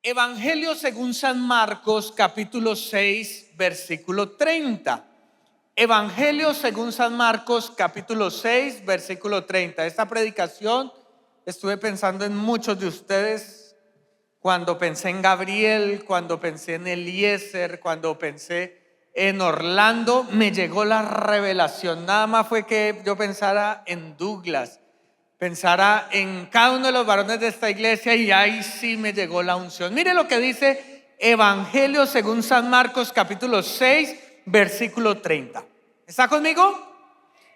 Evangelio según San Marcos, capítulo 6, versículo 30. Evangelio según San Marcos, capítulo 6, versículo 30. Esta predicación estuve pensando en muchos de ustedes cuando pensé en Gabriel, cuando pensé en Eliezer, cuando pensé en Orlando. Me llegó la revelación. Nada más fue que yo pensara en Douglas, pensara en cada uno de los varones de esta iglesia, y ahí sí me llegó la unción. Mire lo que dice Evangelio según San Marcos, capítulo 6, versículo 30. ¿Está conmigo?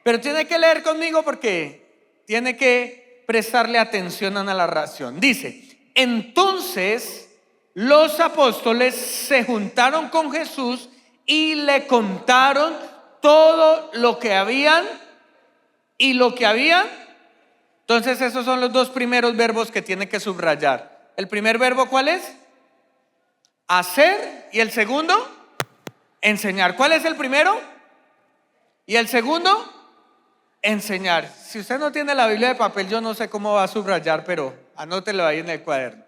Pero tiene que leer conmigo porque tiene que prestarle atención a la narración. Dice: entonces los apóstoles se juntaron con Jesús y le contaron todo lo que habían y lo que habían. Entonces esos son los dos primeros verbos que tiene que subrayar. El primer verbo, ¿cuál es? Hacer. Y el segundo, enseñar. ¿Cuál es el primero? Y el segundo, enseñar. Si usted no tiene la Biblia de papel, yo no sé cómo va a subrayar, pero anótelo ahí en el cuaderno.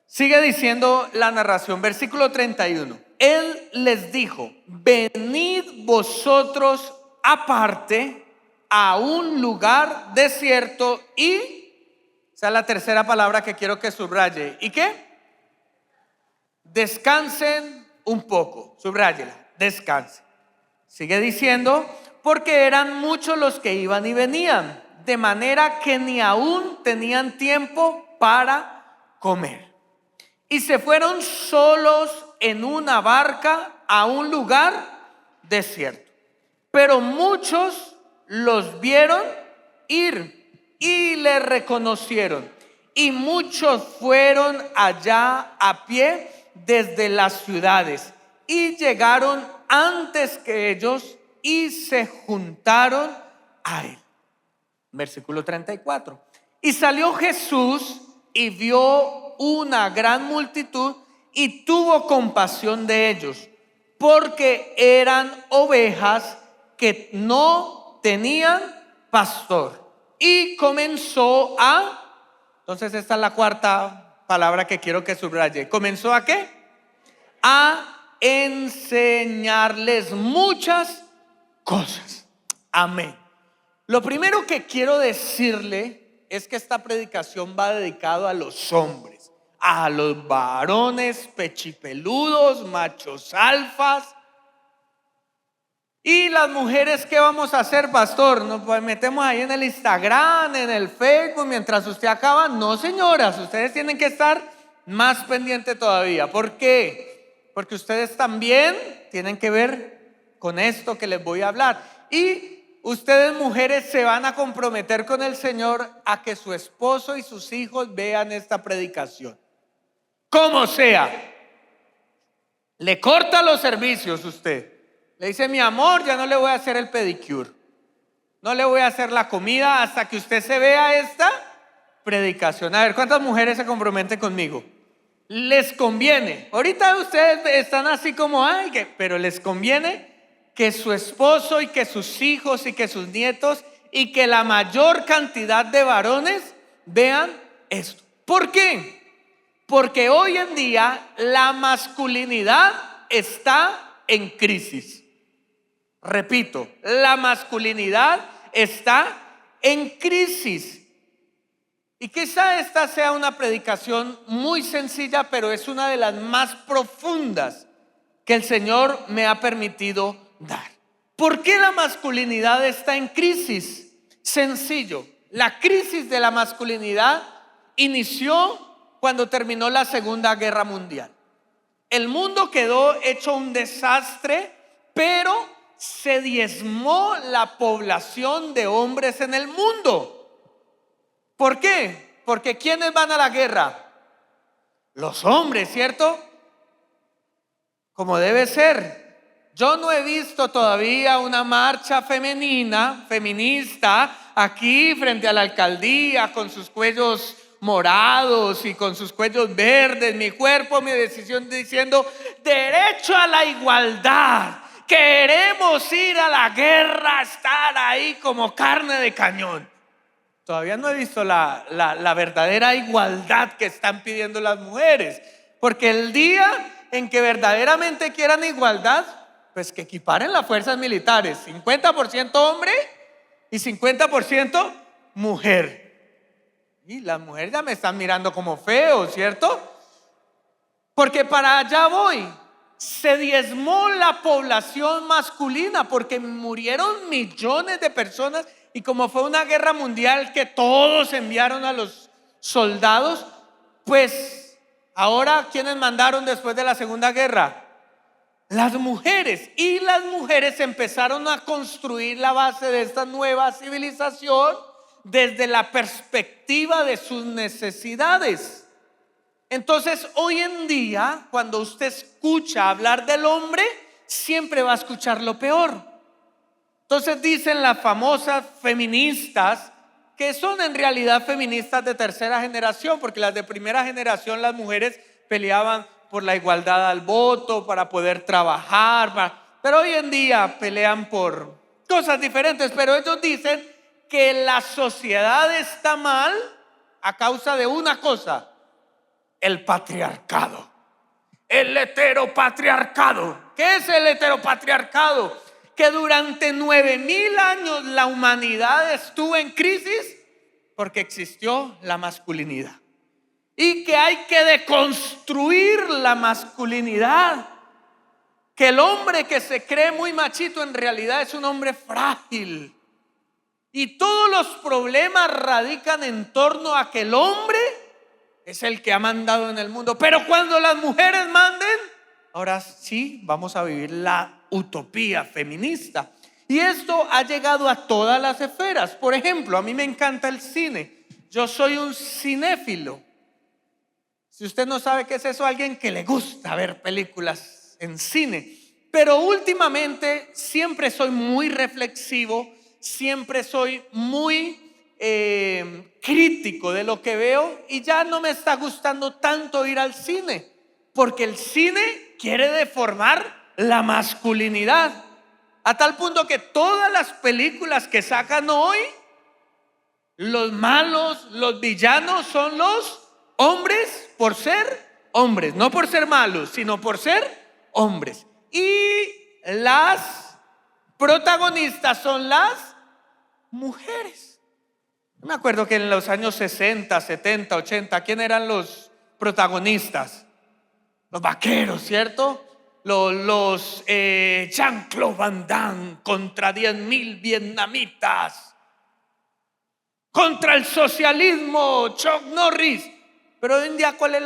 Sigue diciendo la narración, versículo 31. Él les dijo: venid vosotros aparte a un lugar desierto y, esa es la tercera palabra que quiero que subraye. ¿Y qué? Descansen un poco. Subráyela, descansen. Sigue diciendo: porque eran muchos los que iban y venían, de manera que ni aún tenían tiempo para comer. Y se fueron solos en una barca a un lugar desierto. Pero muchos los vieron ir y le reconocieron, y muchos fueron allá a pie desde las ciudades y llegaron antes que ellos y se juntaron a él. Versículo 34. Y salió Jesús y vio una gran multitud y tuvo compasión de ellos, porque eran ovejas que no tenían pastor. Y comenzó a, entonces esta es la cuarta palabra que quiero que subraye. ¿Comenzó a qué? A enseñarles muchas cosas. Amén. Lo primero que quiero decirle es que esta predicación va dedicado a los hombres, a los varones pechipeludos, machos alfas. Y las mujeres, ¿qué vamos a hacer, pastor? ¿Nos metemos ahí en el Instagram, en el Facebook mientras usted acaba? No, señoras, ustedes tienen que estar más pendientes todavía. ¿Por qué? Porque ustedes también tienen que ver con esto que les voy a hablar. Y ustedes, mujeres, se van a comprometer con el Señor a que su esposo y sus hijos vean esta predicación. Como sea, le corta los servicios usted. Le dice: mi amor, ya no le voy a hacer el pedicure, no le voy a hacer la comida hasta que usted se vea esta predicación. A ver, ¿cuántas mujeres se comprometen conmigo? Les conviene. Ahorita ustedes están así como, ay, pero les conviene que su esposo y que sus hijos y que sus nietos y que la mayor cantidad de varones vean esto. ¿Por qué? Porque hoy en día la masculinidad está en crisis. Repito, la masculinidad está en crisis. Y quizá esta sea una predicación muy sencilla, pero es una de las más profundas que el Señor me ha permitido dar. ¿Por qué la masculinidad está en crisis? Sencillo, la crisis de la masculinidad inició cuando terminó la Segunda Guerra Mundial. El mundo quedó hecho un desastre, pero se diezmó la población de hombres en el mundo. ¿Por qué? Porque ¿quiénes van a la guerra? Los hombres, ¿cierto? Como debe ser. Yo no he visto todavía una marcha feminista aquí frente a la alcaldía con sus cuellos morados y con sus cuellos verdes, mi cuerpo, mi decisión, diciendo: derecho a la igualdad. Queremos ir a la guerra, estar ahí como carne de cañón. Todavía no he visto la verdadera igualdad que están pidiendo las mujeres. Porque el día en que verdaderamente quieran igualdad, pues que equiparen las fuerzas militares, 50% hombre y 50% mujer. Y las mujeres ya me están mirando como feo, ¿cierto? Porque para allá voy. Se diezmó la población masculina porque murieron millones de personas, y como fue una guerra mundial que todos enviaron a los soldados, pues ahora ¿quiénes mandaron después de la Segunda Guerra? Las mujeres. Y las mujeres empezaron a construir la base de esta nueva civilización desde la perspectiva de sus necesidades. Entonces hoy en día, cuando usted escucha hablar del hombre, siempre va a escuchar lo peor. Entonces dicen las famosas feministas, que son en realidad feministas de tercera generación, porque las de primera generación, las mujeres peleaban por la igualdad al voto, para poder trabajar, pero hoy en día pelean por cosas diferentes. Pero ellos dicen que la sociedad está mal a causa de una cosa: el patriarcado, el heteropatriarcado. ¿Qué es el heteropatriarcado? Que durante 9,000 años la humanidad estuvo en crisis porque existió la masculinidad, y que hay que deconstruir la masculinidad. Que el hombre que se cree muy machito en realidad es un hombre frágil, y todos los problemas radican en torno a que el hombre es el que ha mandado en el mundo. Pero cuando las mujeres manden, ahora sí vamos a vivir la utopía feminista. Y esto ha llegado a todas las esferas. Por ejemplo, a mí me encanta el cine. Yo soy un cinéfilo. Si usted no sabe qué es eso, alguien que le gusta ver películas en cine. Pero últimamente siempre soy muy reflexivo, siempre soy muy crítico de lo que veo, y ya no me está gustando tanto ir al cine, porque el cine quiere deformar la masculinidad, a tal punto que todas las películas que sacan hoy, los malos, los villanos son los hombres por ser hombres, no por ser malos, sino por ser hombres, y las protagonistas son las mujeres. Me acuerdo que en los años 60, 70, 80, ¿quién eran los protagonistas? Los vaqueros, ¿cierto? Los Jean-Claude Van Damme contra 10,000 vietnamitas, contra el socialismo, Chuck Norris. Pero hoy en día, ¿cuáles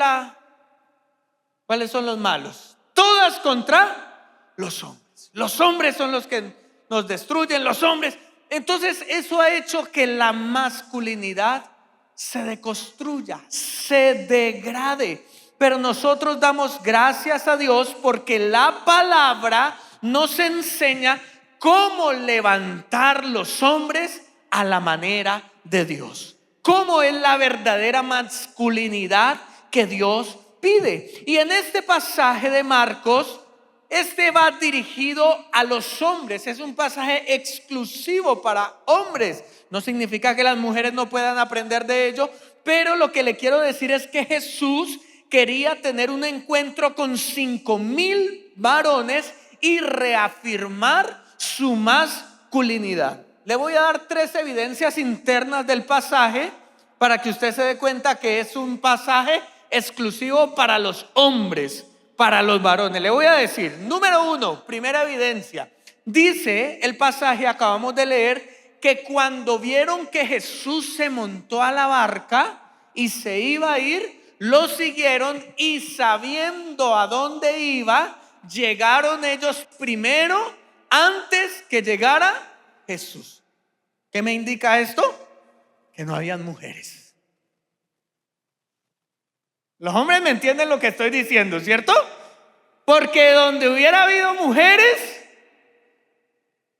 son los malos? Todas contra los hombres. Los hombres son los que nos destruyen, los hombres. Entonces eso ha hecho que la masculinidad se deconstruya, se degrade. Pero nosotros damos gracias a Dios porque la palabra nos enseña cómo levantar los hombres a la manera de Dios. Cómo es la verdadera masculinidad que Dios pide. Y en este pasaje de Marcos, este va dirigido a los hombres. Es un pasaje exclusivo para hombres. No significa que las mujeres no puedan aprender de ello, pero lo que le quiero decir es que Jesús quería tener un encuentro con 5,000 varones y reafirmar su masculinidad. Le voy a dar 3 evidencias internas del pasaje para que usted se dé cuenta que es un pasaje exclusivo para los hombres, para los varones. Le voy a decir, número 1, primera evidencia. Dice el pasaje, acabamos de leer, que cuando vieron que Jesús se montó a la barca y se iba a ir, lo siguieron, y sabiendo a dónde iba, llegaron ellos primero antes que llegara Jesús. ¿Qué me indica esto? Que no habían mujeres. Los hombres me entienden lo que estoy diciendo, ¿cierto? Porque donde hubiera habido mujeres,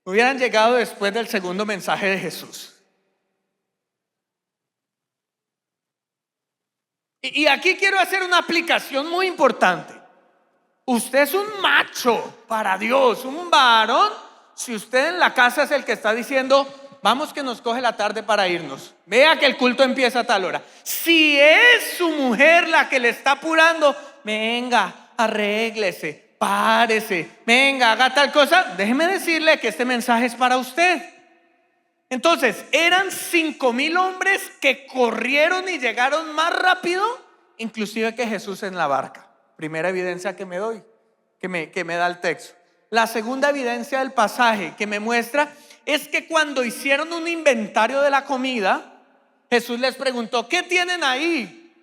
hubieran llegado después del segundo mensaje de Jesús. Y aquí quiero hacer una aplicación muy importante. Usted es un macho para Dios, un varón. Si usted en la casa es el que está diciendo, vamos que nos coge la tarde para irnos, vea que el culto empieza a tal hora. Si es su mujer la que le está apurando, venga, arréglese, párese, venga, haga tal cosa. Déjeme decirle que este mensaje es para usted. Entonces, eran 5,000 hombres que corrieron y llegaron más rápido, inclusive que Jesús en la barca. Primera evidencia que me doy, que me da el texto. La segunda evidencia del pasaje que me muestra es que cuando hicieron un inventario de la comida, Jesús les preguntó: ¿qué tienen ahí?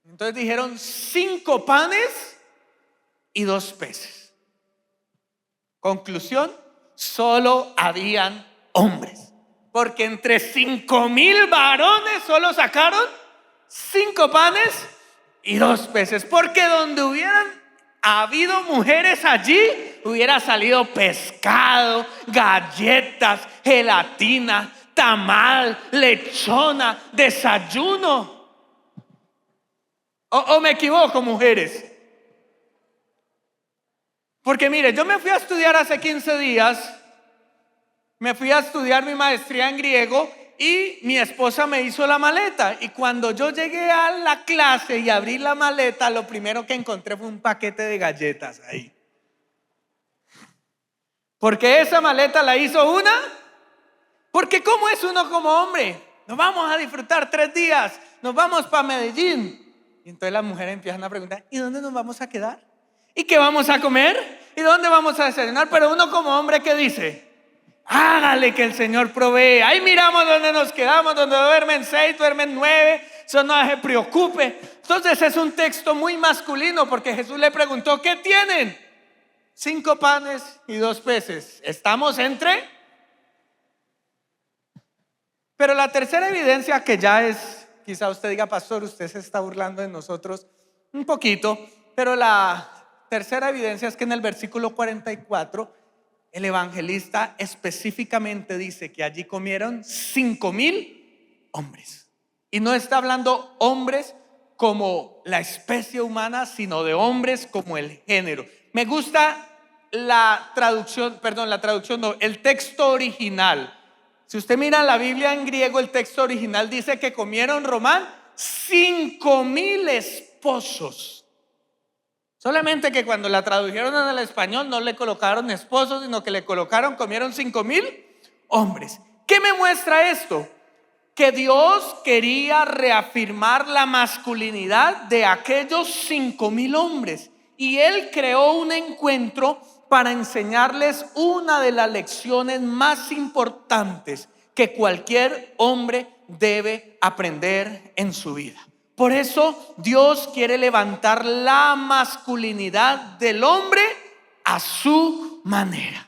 Entonces dijeron: 5 panes y 2 peces. Conclusión: solo habían hombres, porque entre 5,000 varones solo sacaron 5 panes y 2 peces, porque donde hubieran habido mujeres allí, hubiera salido pescado, galletas, gelatina, tamal, lechona, desayuno. ¿O me equivoco, mujeres? Porque mire, yo me fui a estudiar hace 15 días. Me fui a estudiar mi maestría en griego y mi esposa me hizo la maleta. Y cuando yo llegué a la clase y abrí la maleta, lo primero que encontré fue un paquete de galletas ahí. Porque esa maleta la hizo una. Porque ¿cómo es uno como hombre? Nos vamos a disfrutar 3 días, nos vamos para Medellín. Y entonces las mujeres empiezan a preguntar: ¿y dónde nos vamos a quedar? ¿Y qué vamos a comer? ¿Y dónde vamos a desayunar? Pero uno como hombre, ¿qué dice? Hágale, que el Señor provee. Ahí miramos dónde nos quedamos, donde duermen 6, duermen 9. Eso no se preocupe. Entonces es un texto muy masculino, porque Jesús le preguntó: ¿qué tienen? 5 panes y 2 peces. ¿Estamos entre? Pero la tercera evidencia, que ya es, quizá usted diga: pastor, usted se está burlando de nosotros un poquito. Pero la tercera evidencia es que en el versículo 44 el evangelista específicamente dice que allí comieron 5,000 hombres. Y no está hablando hombres como la especie humana, sino de hombres como el género. Me gusta la traducción, el texto original. Si usted mira la Biblia en griego, el texto original dice que comieron, Román, 5,000 esposos. Solamente que cuando la tradujeron en el español no le colocaron esposos, sino que le colocaron: comieron 5,000 hombres. ¿Qué me muestra esto? Que Dios quería reafirmar la masculinidad de aquellos 5,000 hombres. Y Él creó un encuentro para enseñarles una de las lecciones más importantes que cualquier hombre debe aprender en su vida. Por eso Dios quiere levantar la masculinidad del hombre a su manera.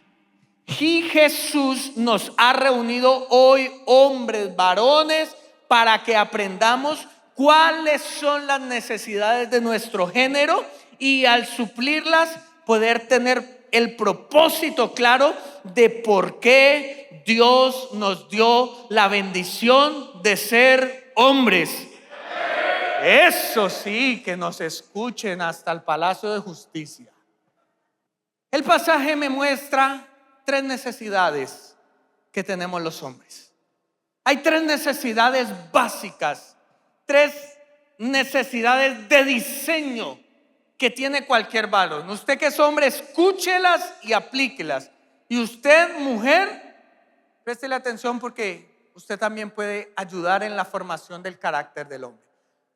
Y Jesús nos ha reunido hoy, hombres, varones, para que aprendamos cuáles son las necesidades de nuestro género, y al suplirlas poder tener el propósito claro de por qué Dios nos dio la bendición de ser hombres. Eso sí, que nos escuchen hasta el Palacio de Justicia. El pasaje me muestra 3 necesidades que tenemos los hombres. Hay 3 necesidades básicas, 3 necesidades de diseño que tiene cualquier varón. Usted que es hombre, escúchelas y aplíquelas. Y usted, mujer, préstele atención, porque usted también puede ayudar en la formación del carácter del hombre.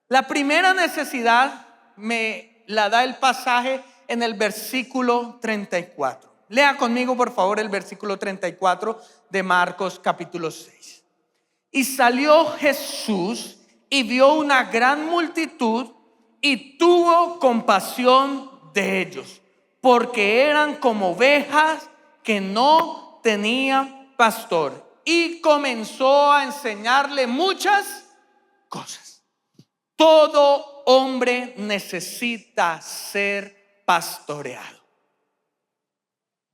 La primera necesidad me la da el pasaje en el versículo 34. Lea conmigo, por favor, el versículo 34 de Marcos capítulo 6. Y salió Jesús y vio una gran multitud y tuvo compasión de ellos, porque eran como ovejas que no tenían pastor. Y comenzó a enseñarle muchas cosas. Todo hombre necesita ser pastoreado.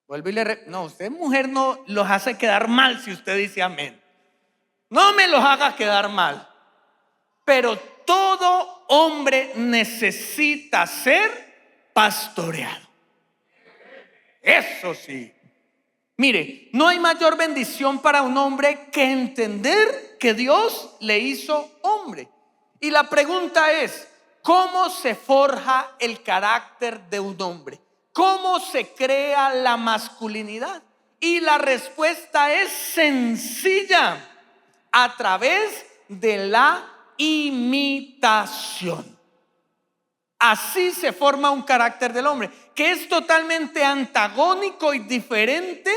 Vuelvo y no, usted, mujer, no los hace quedar mal si usted dice amén. No me los haga quedar mal. Pero todo hombre necesita ser pastoreado. Eso sí. Mire, no hay mayor bendición para un hombre que entender que Dios le hizo hombre. Y la pregunta es: ¿Cómo se forja el carácter de un hombre? ¿Cómo se crea la masculinidad? Y la respuesta es sencilla: a través de la imitación. Así se forma un carácter del hombre, que es totalmente antagónico y diferente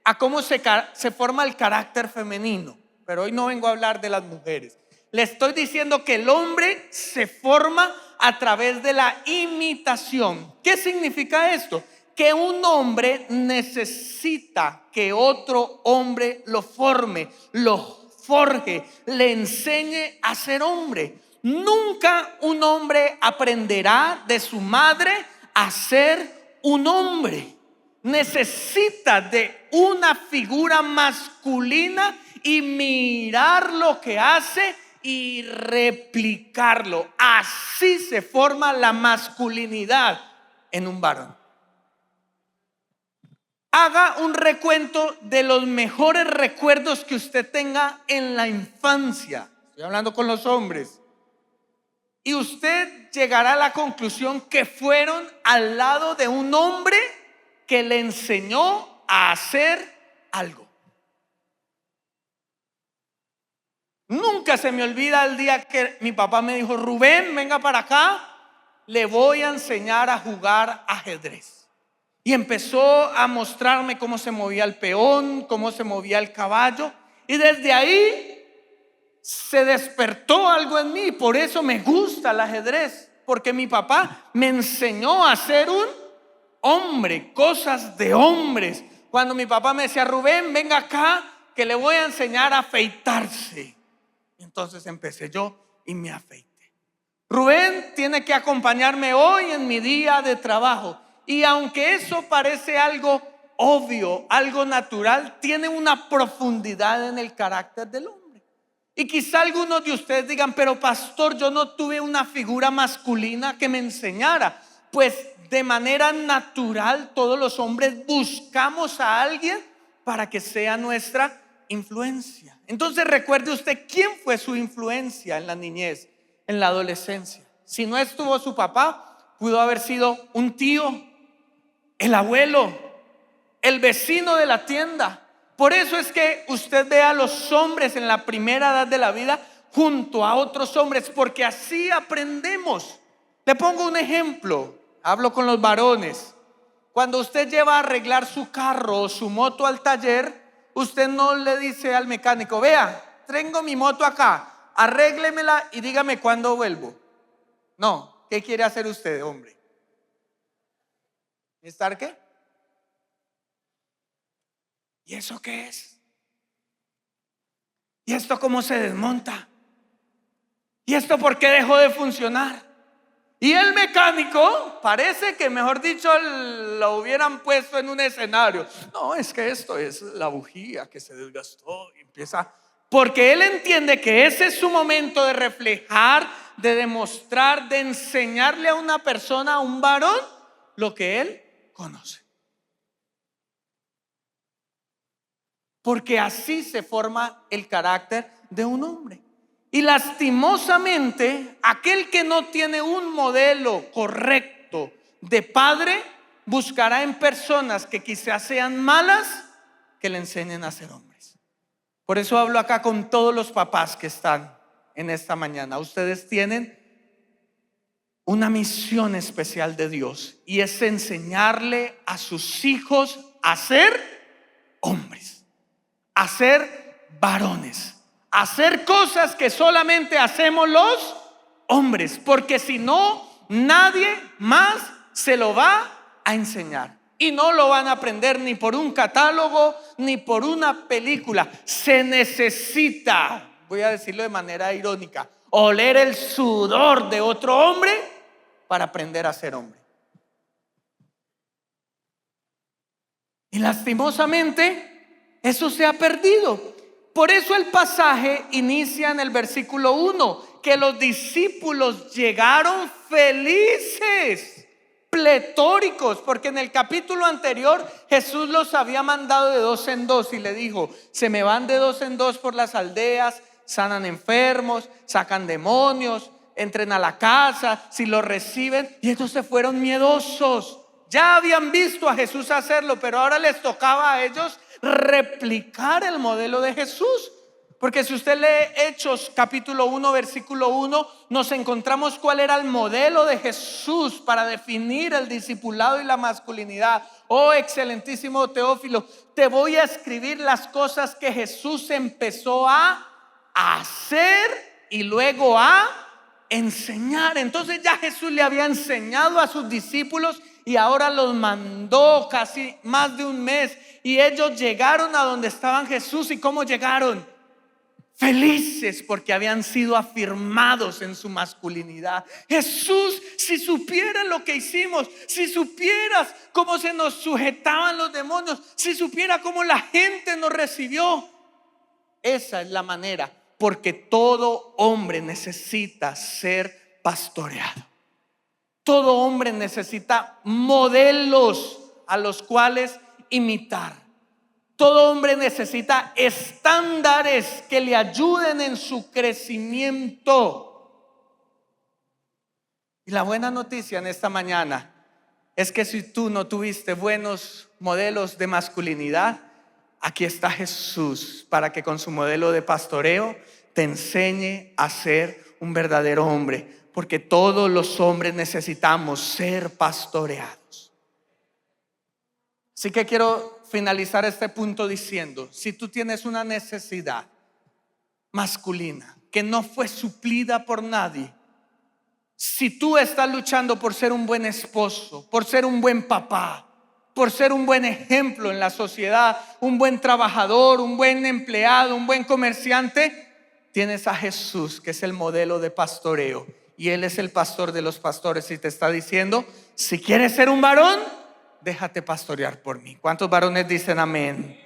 a cómo se forma el carácter femenino. Pero hoy no vengo a hablar de las mujeres. Le estoy diciendo que el hombre se forma a través de la imitación. ¿Qué significa esto? Que un hombre necesita que otro hombre lo forme, lo forje, le enseñe a ser hombre. Nunca un hombre aprenderá de su madre a ser un hombre. Necesita de una figura masculina y mirar lo que hace y replicarlo. Así se forma la masculinidad en un varón. Haga un recuento de los mejores recuerdos que usted tenga en la infancia. Estoy hablando con los hombres. Y usted llegará a la conclusión que fueron al lado de un hombre que le enseñó a hacer algo. Nunca se me olvida el día que mi papá me dijo: Rubén, venga para acá, le voy a enseñar a jugar ajedrez. Y empezó a mostrarme cómo se movía el peón, cómo se movía el caballo. Y desde ahí se despertó algo en mí. Por eso me gusta el ajedrez, porque mi papá me enseñó a ser un hombre, cosas de hombres. Cuando mi papá me decía: Rubén, venga acá, que le voy a enseñar a afeitarse. Entonces empecé yo y me afeité. Rubén tiene que acompañarme hoy en mi día de trabajo. Y aunque eso parece algo obvio, algo natural, tiene una profundidad en el carácter del hombre. Y quizá algunos de ustedes digan: pero pastor, yo no tuve una figura masculina que me enseñara. Pues de manera natural todos los hombres buscamos a alguien para que sea nuestra influencia. Entonces recuerde usted quién fue su influencia en la niñez, en la adolescencia. Si no estuvo su papá, pudo haber sido un tío, el abuelo, el vecino de la tienda. Por eso es que usted ve a los hombres en la primera edad de la vida junto a otros hombres, porque así aprendemos. Le pongo un ejemplo, hablo con los varones. Cuando usted lleva a arreglar su carro o su moto al taller, usted no le dice al mecánico: vea, tengo mi moto acá, arréglemela y dígame cuándo vuelvo. No, ¿qué quiere hacer usted, hombre? ¿Estar qué? ¿Y eso qué es? ¿Y esto cómo se desmonta? ¿Y esto por qué dejó de funcionar? Y el mecánico parece que, mejor dicho, lo hubieran puesto en un escenario. No, es que esto es la bujía que se desgastó y empieza. Porque él entiende que ese es su momento de reflejar, de demostrar, de enseñarle a una persona, a un varón, lo que él conoce. Porque así se forma el carácter de un hombre. Y lastimosamente, aquel que no tiene un modelo correcto de padre, buscará en personas que quizás sean malas, que le enseñen a ser hombres. Por eso hablo acá con todos los papás que están en esta mañana. Ustedes tienen una misión especial de Dios, y es enseñarle a sus hijos a ser hombres, a ser varones, a hacer cosas que solamente hacemos los hombres, porque si no, nadie más se lo va a enseñar. Y no lo van a aprender ni por un catálogo ni por una película. Se necesita, voy a decirlo de manera irónica, oler el sudor de otro hombre para aprender a ser hombre. Y lastimosamente eso se ha perdido. Por eso el pasaje inicia en el versículo 1, que los discípulos llegaron felices, pletóricos, porque en el capítulo anterior Jesús los había mandado de 2 en 2 y le dijo: se me van de 2 en 2 por las aldeas, sanan enfermos, sacan demonios, entren a la casa, si lo reciben. Y ellos se fueron miedosos. Ya habían visto a Jesús hacerlo, pero ahora les tocaba a ellos replicar el modelo de Jesús. Porque si usted lee Hechos capítulo 1 versículo 1, nos encontramos cuál era el modelo de Jesús para definir el discipulado y la masculinidad. Oh, excelentísimo Teófilo, te voy a escribir las cosas que Jesús empezó a hacer y luego a enseñar. Entonces ya Jesús le había enseñado a sus discípulos y ahora los mandó casi más de un mes. Y ellos llegaron a donde estaban Jesús. ¿Y cómo llegaron? Felices porque habían sido afirmados en su masculinidad. Jesús, si supieras lo que hicimos, si supieras cómo se nos sujetaban los demonios, si supiera cómo la gente nos recibió. Esa es la manera, porque todo hombre necesita ser pastoreado. Todo hombre necesita modelos a los cuales imitar. Todo hombre necesita estándares que le ayuden en su crecimiento. Y la buena noticia en esta mañana es que si tú no tuviste buenos modelos de masculinidad, aquí está Jesús para que con su modelo de pastoreo te enseñe a ser un verdadero hombre. Porque todos los hombres necesitamos ser pastoreados. Así que quiero finalizar este punto diciendo: si tú tienes una necesidad masculina que no fue suplida por nadie, si tú estás luchando por ser un buen esposo, por ser un buen papá, por ser un buen ejemplo en la sociedad, un buen trabajador, un buen empleado, un buen comerciante, tienes a Jesús, que es el modelo de pastoreo, y Él es el pastor de los pastores, y te está diciendo: si quieres ser un varón, déjate pastorear por mí. ¿Cuántos varones dicen amén?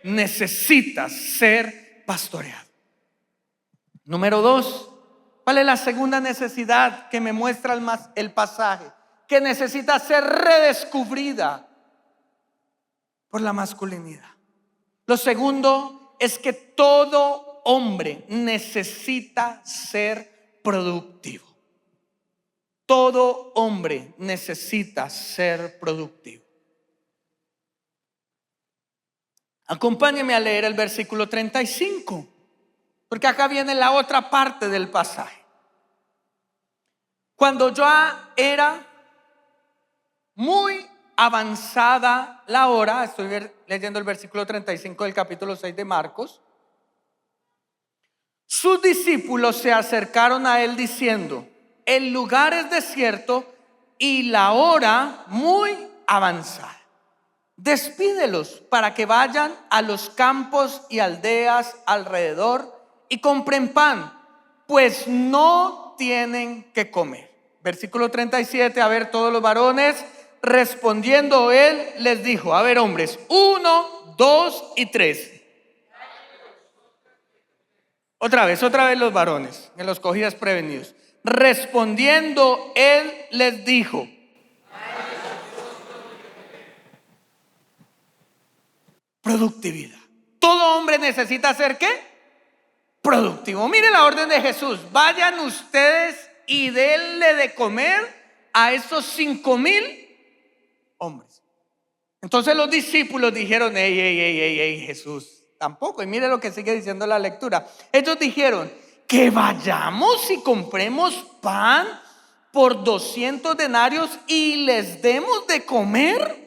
Necesitas ser pastoreado. Número 2, ¿cuál es la segunda necesidad que me muestra el pasaje? Que necesita ser redescubrida por la masculinidad. Lo segundo es que todo hombre necesita ser productivo. Todo hombre necesita ser productivo. Acompáñeme a leer el versículo 35, porque acá viene la otra parte del pasaje. Cuando ya era muy avanzada la hora, estoy leyendo el versículo 35 del capítulo 6 de Marcos, sus discípulos se acercaron a él diciendo: el lugar es desierto y la hora muy avanzada. Despídelos para que vayan a los campos y aldeas alrededor y compren pan, pues no tienen que comer. Versículo 37, a ver, todos los varones. Respondiendo él les dijo: a ver, hombres, 1, 2 y 3. Otra vez los varones, que los cogí desprevenidos. Respondiendo él les dijo: productividad. Todo hombre necesita ser ¿qué? Productivo. Mire la orden de Jesús: vayan ustedes y denle de comer a esos 5,000 hombres. Entonces los discípulos dijeron: ey, Jesús, tampoco. Y mire lo que sigue diciendo la lectura. Ellos dijeron: que vayamos y compremos pan por 200 denarios y les demos de comer.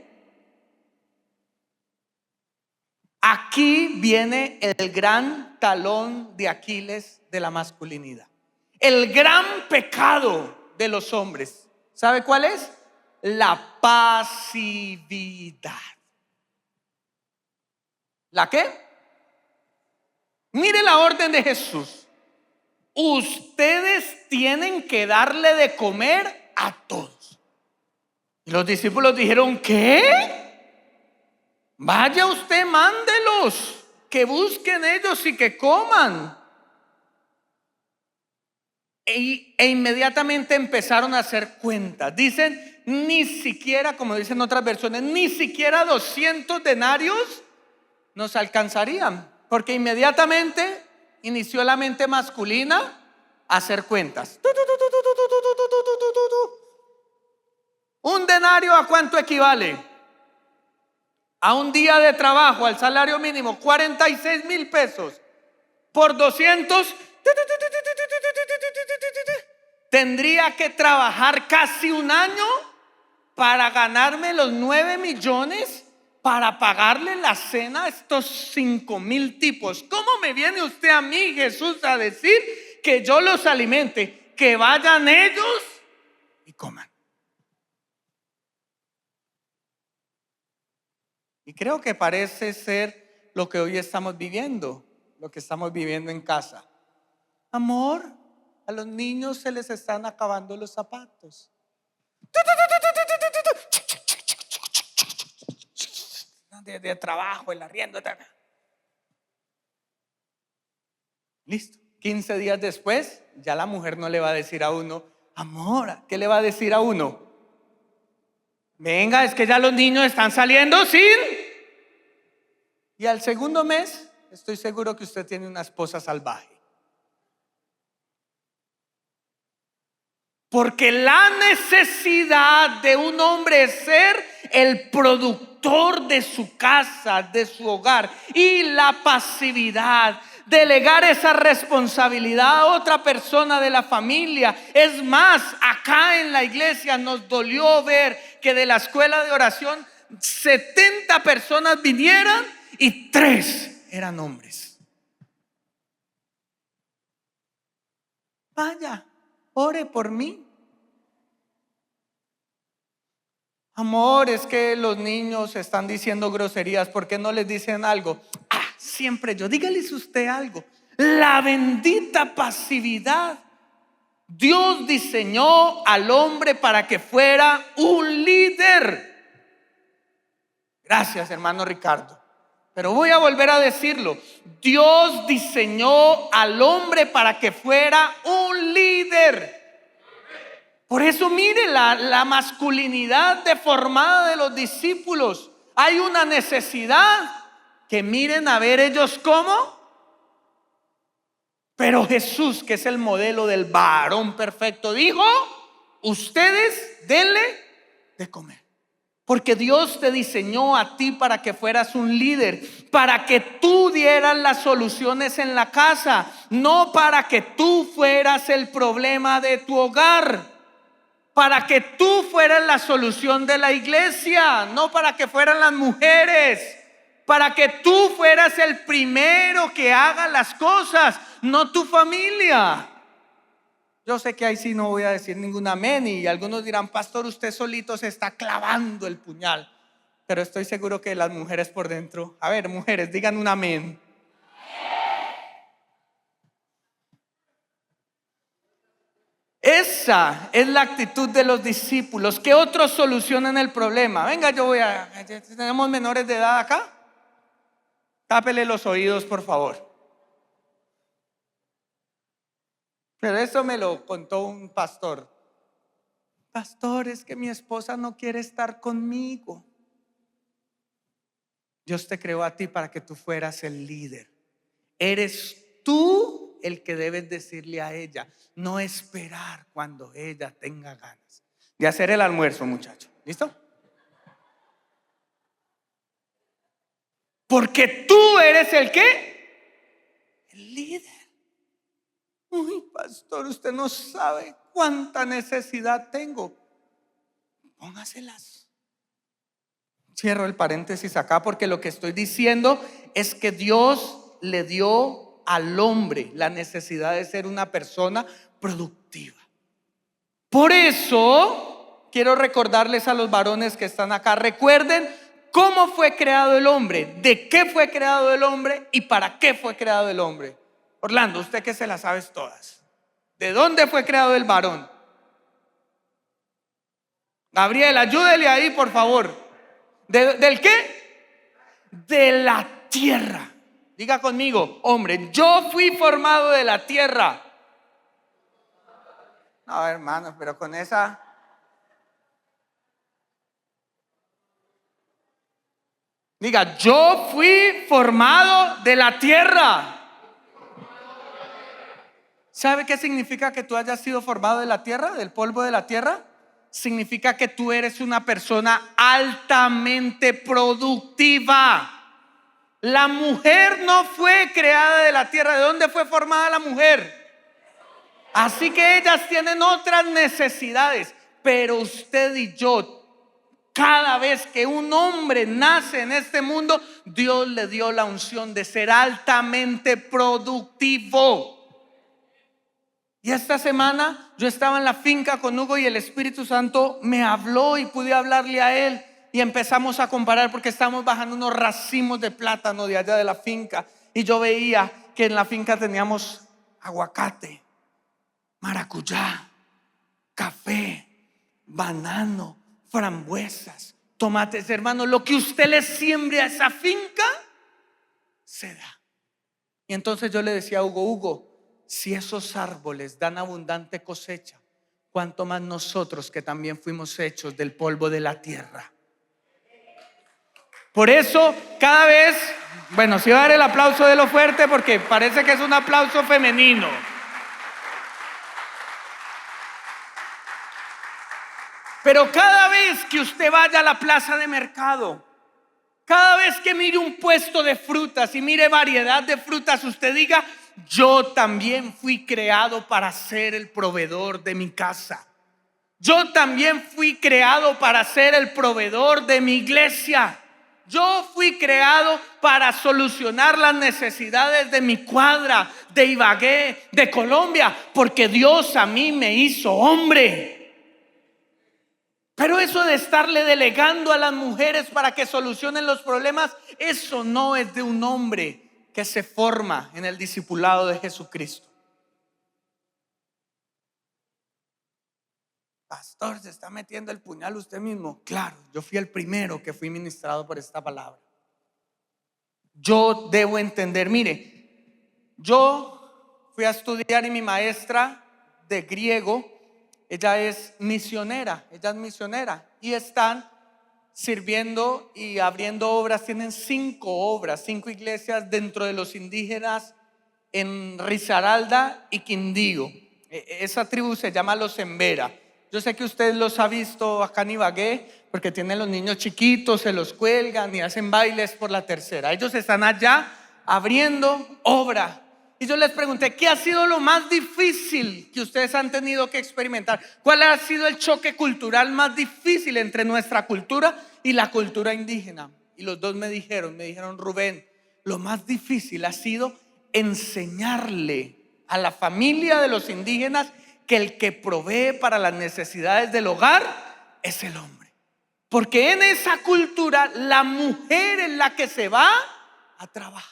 Aquí viene el gran talón de Aquiles de la masculinidad. El gran pecado de los hombres. ¿Sabe cuál es? La pasividad. ¿La qué? Mire la orden de Jesús: ustedes tienen que darle de comer a todos. Y los discípulos dijeron: ¿qué? Vaya usted, mándelos, que busquen ellos y que coman. E inmediatamente empezaron a hacer cuentas. Dicen, ni siquiera, como dicen otras versiones, ni siquiera 200 denarios nos alcanzarían. Porque inmediatamente inició la mente masculina hacer cuentas. Un denario, ¿a cuánto equivale? A un día de trabajo, al salario mínimo, 46,000 pesos. Por 200, tendría que trabajar casi un año para ganarme los 9 millones para pagarle la cena a estos 5,000 tipos. ¿Cómo me viene usted a mí, Jesús, a decir que yo los alimente? Que vayan ellos y coman. Y creo que parece ser lo que hoy estamos viviendo, lo que estamos viviendo en casa. Amor, a los niños se les están acabando los zapatos. De trabajo, el arriendo. Listo. 15 días después, ya la mujer no le va a decir a uno, amor, ¿qué le va a decir a uno? Venga, es que ya los niños están saliendo sin. Y al segundo mes, estoy seguro que usted tiene una esposa salvaje. Porque la necesidad de un hombre es ser el productor de su casa, de su hogar, y la pasividad, delegar esa responsabilidad a otra persona de la familia. Es más, acá en la iglesia nos dolió ver que de la escuela de oración 70 personas vinieran y 3 eran hombres. Vaya, ore por mí. Amor, es que los niños están diciendo groserías. ¿Por qué no les dicen algo? Siempre yo, dígales usted algo. La bendita pasividad. Dios diseñó al hombre para que fuera un líder. Gracias, hermano Ricardo. Pero voy a volver a decirlo. Dios diseñó al hombre para que fuera un líder. Por eso mire la masculinidad deformada de los discípulos. Hay una necesidad que miren a ver ellos cómo. Pero Jesús, que es el modelo del varón perfecto, dijo, ustedes denle de comer. Porque Dios te diseñó a ti para que fueras un líder, para que tú dieras las soluciones en la casa, no para que tú fueras el problema de tu hogar. Para que tú fueras la solución de la iglesia, no para que fueran las mujeres. Para que tú fueras el primero que haga las cosas, no tu familia. Yo sé que ahí sí no voy a decir ningún amén, y algunos dirán, pastor, usted solito se está clavando el puñal. Pero estoy seguro que las mujeres por dentro, a ver, mujeres, digan un amén. Esa es la actitud de los discípulos. Que otros solucionan el problema. Venga, tenemos menores de edad acá. Tápele los oídos, por favor. Pero eso me lo contó un pastor. Pastor, es que mi esposa no quiere estar conmigo. Dios te creó a ti para que tú fueras el líder. Eres tú el que debes decirle a ella, no esperar cuando ella tenga ganas de hacer el almuerzo, muchacho. ¿Listo? Porque tú eres el ¿qué? El líder. Uy, pastor, usted no sabe cuánta necesidad tengo. Póngaselas. Cierro el paréntesis acá porque lo que estoy diciendo es que Dios le dio al hombre la necesidad de ser una persona productiva. Por eso quiero recordarles a los varones que están acá, recuerden cómo fue creado el hombre, de qué fue creado el hombre y para qué fue creado el hombre. Orlando, usted que se las sabes todas. ¿De dónde fue creado el varón? Gabriel, ayúdele ahí, por favor. ¿Del qué? De la tierra. Diga conmigo, hombre, yo fui formado de la tierra. No, hermanos, pero con esa. Diga, yo fui formado de la tierra. ¿Sabe qué significa que tú hayas sido formado de la tierra, del polvo de la tierra? Significa que tú eres una persona altamente productiva. La mujer no fue creada de la tierra. ¿De dónde fue formada la mujer? Así que ellas tienen otras necesidades. Pero usted y yo, cada vez que un hombre nace en este mundo, Dios le dio la unción de ser altamente productivo. Y esta semana yo estaba en la finca con Hugo y el Espíritu Santo me habló y pude hablarle a él. Y empezamos a comparar porque estábamos bajando unos racimos de plátano de allá de la finca. Y yo veía que en la finca teníamos aguacate, maracuyá, café, banano, frambuesas, tomates. Hermano, lo que usted le siembre a esa finca se da. Y entonces yo le decía a Hugo, si esos árboles dan abundante cosecha, cuánto más nosotros que también fuimos hechos del polvo de la tierra. Por eso cada vez, bueno, si va a dar el aplauso de lo fuerte porque parece que es un aplauso femenino. Pero cada vez que usted vaya a la plaza de mercado, cada vez que mire un puesto de frutas y mire variedad de frutas, usted diga, yo también fui creado para ser el proveedor de mi casa. Yo también fui creado para ser el proveedor de mi iglesia. Yo fui creado para solucionar las necesidades de mi cuadra, de Ibagué, de Colombia, porque Dios a mí me hizo hombre. Pero eso de estarle delegando a las mujeres para que solucionen los problemas, eso no es de un hombre que se forma en el discipulado de Jesucristo. Pastor, se está metiendo el puñal usted mismo. Claro, yo fui el primero que fui ministrado por esta palabra. Yo debo entender, mire, yo fui a estudiar y mi maestra de griego, ella es misionera y están sirviendo y abriendo obras. Tienen 5 iglesias dentro de los indígenas en Risaralda y Quindío. Esa tribu se llama los Embera. Yo sé que usted los ha visto acá en Ibagué porque tienen los niños chiquitos, se los cuelgan y hacen bailes por la tercera. Ellos están allá abriendo obra. Y yo les pregunté, ¿qué ha sido lo más difícil que ustedes han tenido que experimentar? ¿Cuál ha sido el choque cultural más difícil entre nuestra cultura y la cultura indígena? Y los dos me dijeron, Rubén, lo más difícil ha sido enseñarle a la familia de los indígenas que el que provee para las necesidades del hogar es el hombre. Porque en esa cultura la mujer es la que se va a trabajar.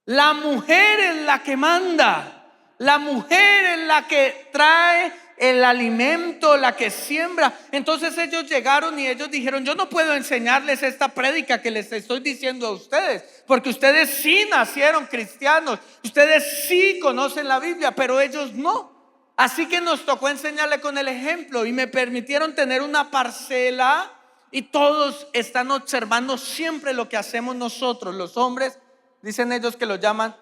La mujer es la que manda. La mujer es la que trae el alimento, la que siembra. Entonces ellos llegaron y ellos dijeron, yo no puedo enseñarles esta prédica que les estoy diciendo a ustedes, porque ustedes sí nacieron cristianos, ustedes sí conocen la Biblia, pero ellos no. Así que nos tocó enseñarle con el ejemplo y me permitieron tener una parcela y todos están observando siempre lo que hacemos nosotros, los hombres. Dicen ellos que los llaman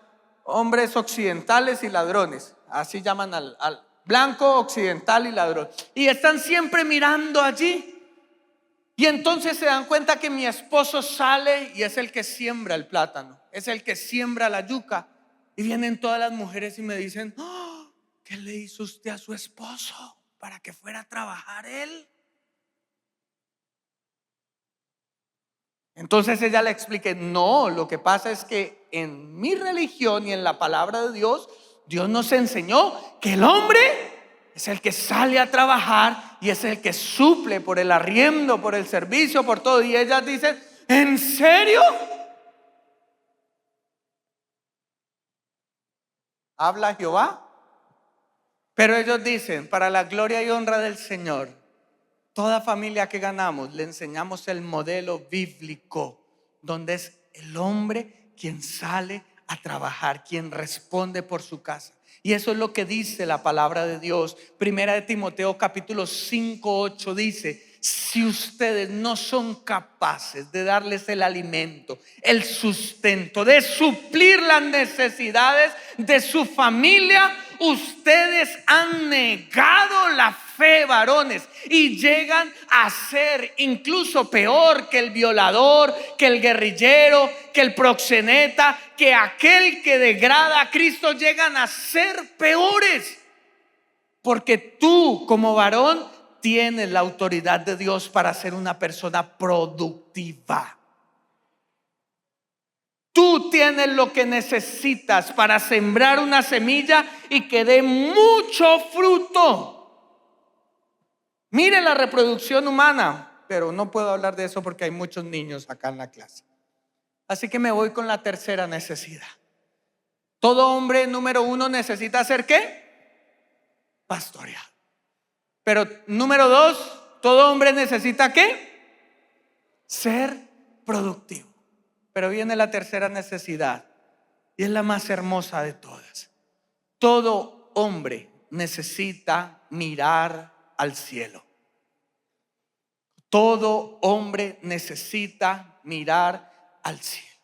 hombres occidentales y ladrones. Así llaman al blanco, occidental y ladrón. Y están siempre mirando allí. Y entonces se dan cuenta que mi esposo sale y es el que siembra el plátano, es el que siembra la yuca. Y vienen todas las mujeres y me dicen, oh, ¿qué le hizo usted a su esposo para que fuera a trabajar él? Entonces ella le expliqué, no, lo que pasa es que en mi religión y en la palabra de Dios, Dios nos enseñó que el hombre es el que sale a trabajar y es el que suple por el arriendo, por el servicio, por todo. Y ellas dicen, ¿en serio? ¿Habla Jehová? Pero ellos dicen, para la gloria y honra del Señor, toda familia que ganamos le enseñamos el modelo bíblico, donde es el hombre quien sale a trabajar, quien responde por su casa. Y eso es lo que dice la palabra de Dios. Primera de Timoteo capítulo 5:8 dice, si ustedes no son capaces de darles el alimento, el sustento, de suplir las necesidades de su familia, ustedes han negado la fe, varones, y llegan a ser incluso peor que el violador, que el guerrillero, que el proxeneta, que aquel que degrada a Cristo. Llegan a ser peores, porque tú como varón tienes la autoridad de Dios para ser una persona productiva. Tú tienes lo que necesitas para sembrar una semilla y que dé mucho fruto. Mire la reproducción humana, pero no puedo hablar de eso porque hay muchos niños acá en la clase. Así que me voy con la tercera necesidad. Todo hombre, número uno, necesita ser ¿qué? Pastoreado. Pero número dos, todo hombre necesita ¿qué? Ser productivo. Pero viene la tercera necesidad, y es la más hermosa de todas. Todo hombre necesita mirar al cielo. Todo hombre necesita mirar al cielo.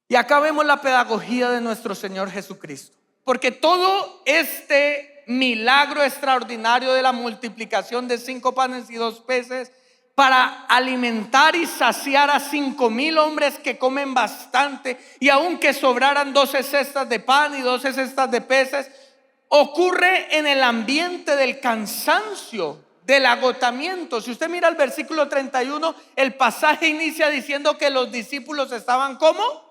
Y acá vemos la pedagogía de nuestro Señor Jesucristo. Porque todo este milagro extraordinario de la multiplicación de 5 panes y 2 peces para alimentar y saciar a 5,000 hombres que comen bastante, y aunque sobraran 12 cestas de pan y 12 cestas de peces, ocurre en el ambiente del cansancio, del agotamiento. Si usted mira el versículo 31, el pasaje inicia diciendo que los discípulos estaban ¿cómo?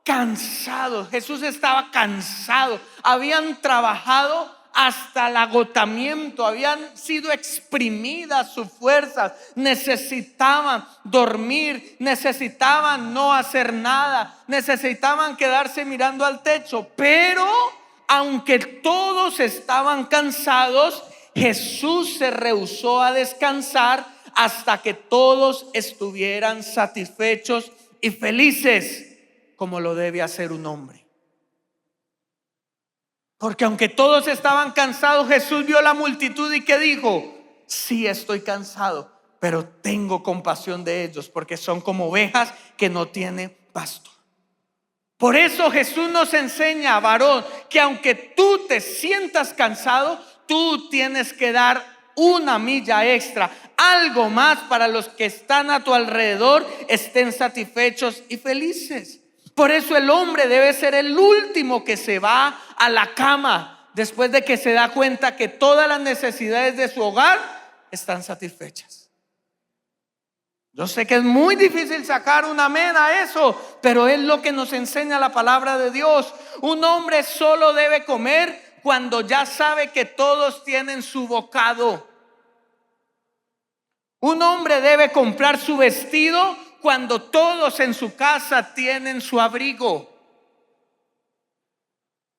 Cansados. Jesús estaba cansado. Habían trabajado hasta el agotamiento, habían sido exprimidas sus fuerzas, necesitaban dormir, necesitaban no hacer nada, necesitaban quedarse mirando al techo. Pero aunque todos estaban cansados, Jesús se rehusó a descansar hasta que todos estuvieran satisfechos y felices, como lo debe hacer un hombre. Porque aunque todos estaban cansados, Jesús vio la multitud y ¿qué dijo? Sí, estoy cansado, pero tengo compasión de ellos, porque son como ovejas que no tienen pastor. Por eso Jesús nos enseña, varón, que aunque tú te sientas cansado, tú tienes que dar una milla extra, algo más, para los que están a tu alrededor estén satisfechos y felices. Por eso el hombre debe ser el último que se va a la cama después de que se da cuenta que todas las necesidades de su hogar están satisfechas. Yo sé que es muy difícil sacar un amén a eso, pero es lo que nos enseña la palabra de Dios. Un hombre solo debe comer cuando ya sabe que todos tienen su bocado. Un hombre debe comprar su vestido cuando todos en su casa tienen su abrigo.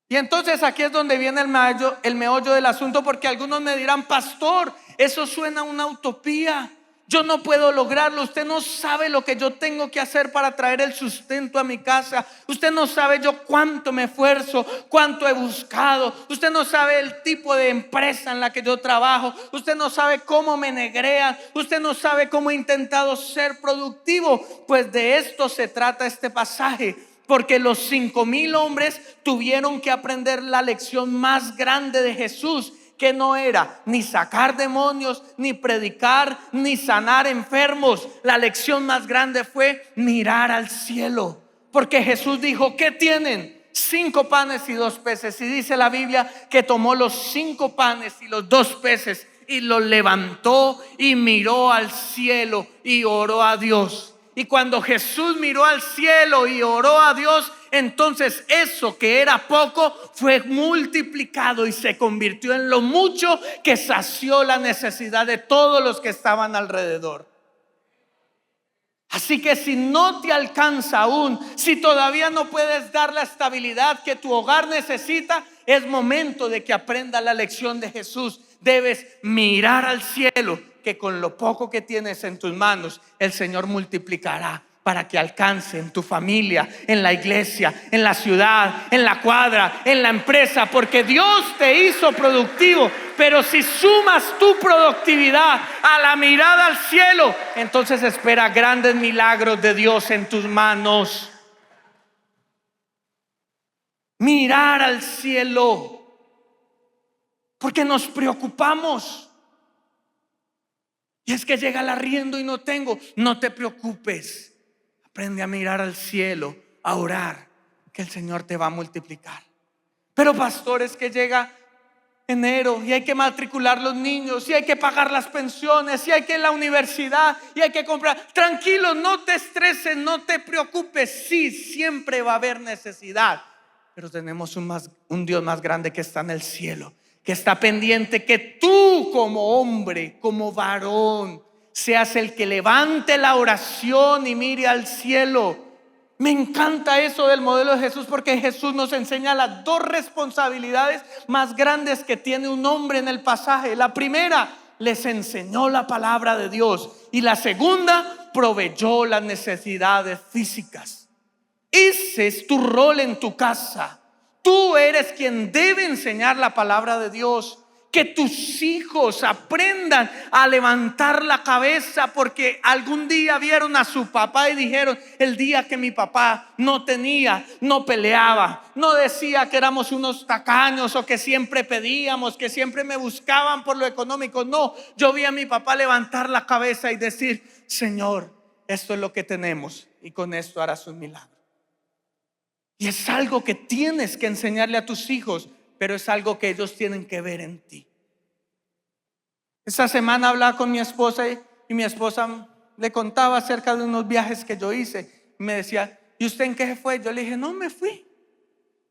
Y entonces aquí es donde viene el meollo del asunto, porque algunos me dirán: pastor, eso suena a una utopía, yo no puedo lograrlo. Usted no sabe lo que yo tengo que hacer para traer el sustento a mi casa. Usted no sabe yo cuánto me esfuerzo, cuánto he buscado. Usted no sabe el tipo de empresa en la que yo trabajo. Usted no sabe cómo me negrean. Usted no sabe cómo he intentado ser productivo. Pues de esto se trata este pasaje. Porque los 5,000 hombres tuvieron que aprender la lección más grande de Jesús, que no era ni sacar demonios, ni predicar, ni sanar enfermos. La lección más grande fue mirar al cielo. Porque Jesús dijo: ¿qué tienen? 5 panes y 2 peces. Y dice la Biblia que tomó los 5 panes y los 2 peces y los levantó y miró al cielo y oró a Dios. Y cuando Jesús miró al cielo y oró a Dios, entonces eso que era poco fue multiplicado y se convirtió en lo mucho que sació la necesidad de todos los que estaban alrededor. Así que si no te alcanza aún, si todavía no puedes dar la estabilidad que tu hogar necesita, es momento de que aprendas la lección de Jesús. Debes mirar al cielo, que con lo poco que tienes en tus manos, el Señor multiplicará para que alcance en tu familia, en la iglesia, en la ciudad, en la cuadra, en la empresa, porque Dios te hizo productivo. Pero si sumas tu productividad a la mirada al cielo, entonces espera grandes milagros de Dios en tus manos. Mirar al cielo, porque nos preocupamos. Y es que llega el arriendo y no tengo. No te preocupes. Aprende a mirar al cielo, a orar, que el Señor te va a multiplicar. Pero pastor, es que llega enero y hay que matricular los niños, y hay que pagar las pensiones, y hay que ir a la universidad, y hay que comprar. Tranquilo, no te estreses, no te preocupes. Sí, siempre va a haber necesidad, pero tenemos un Dios más grande que está en el cielo, que está pendiente que tú como hombre, como varón, seas el que levante la oración y mire al cielo. Me encanta eso del modelo de Jesús, porque Jesús nos enseña las dos responsabilidades más grandes que tiene un hombre en el pasaje. La primera, les enseñó la palabra de Dios, y la segunda, proveyó las necesidades físicas. Ese es tu rol en tu casa. Tú eres quien debe enseñar la palabra de Dios. Que tus hijos aprendan a levantar la cabeza, porque algún día vieron a su papá y dijeron: el día que mi papá no tenía, no peleaba, no decía que éramos unos tacaños o que siempre pedíamos, que siempre me buscaban por lo económico. No, yo vi a mi papá levantar la cabeza y decir: Señor, esto es lo que tenemos, y con esto harás un milagro. Y es algo que tienes que enseñarle a tus hijos, pero es algo que ellos tienen que ver en ti. Esta semana hablaba con mi esposa, y mi esposa le contaba acerca de unos viajes que yo hice. Me decía: ¿y usted en qué se fue? Yo le dije: no, me fui.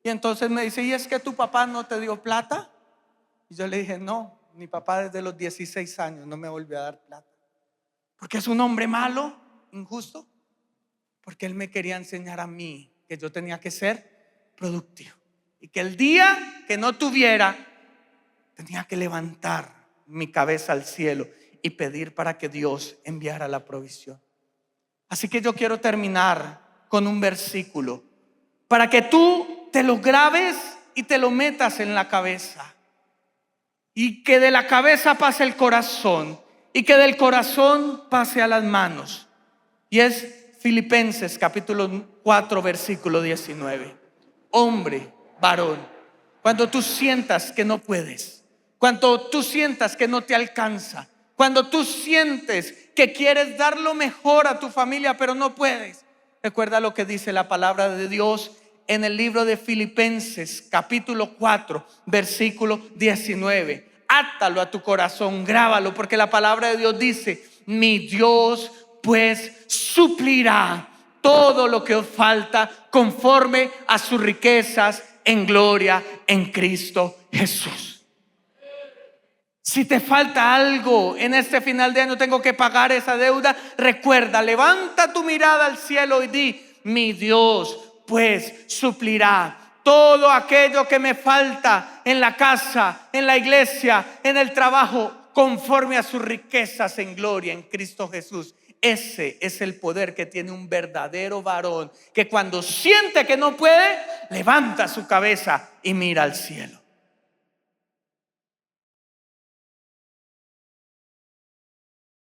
Y entonces me dice: ¿y es que tu papá no te dio plata? Y yo le dije: no, mi papá desde los 16 años no me volvió a dar plata. ¿Porque es un hombre malo, injusto? Porque él me quería enseñar a mí que yo tenía que ser productivo, y que el día que no tuviera, tenía que levantar mi cabeza al cielo y pedir para que Dios enviara la provisión. Así que yo quiero terminar con un versículo para que tú te lo grabes y te lo metas en la cabeza, y que de la cabeza pase el corazón, y que del corazón pase a las manos. Y es Filipenses capítulo 4 versículo 19. Hombre, varón, cuando tú sientas que no puedes, cuando tú sientas que no te alcanza, cuando tú sientes que quieres dar lo mejor a tu familia pero no puedes, recuerda lo que dice la palabra de Dios en el libro de Filipenses capítulo 4 versículo 19. Átalo a tu corazón, grábalo, porque la palabra de Dios dice: mi Dios pues suplirá todo lo que os falta conforme a sus riquezas en gloria en Cristo Jesús. Si te falta algo en este final de año, tengo que pagar esa deuda, recuerda, levanta tu mirada al cielo y di: mi Dios pues suplirá todo aquello que me falta en la casa, en la iglesia, en el trabajo, conforme a sus riquezas en gloria en Cristo Jesús. Ese es el poder que tiene un verdadero varón, que cuando siente que no puede, levanta su cabeza y mira al cielo.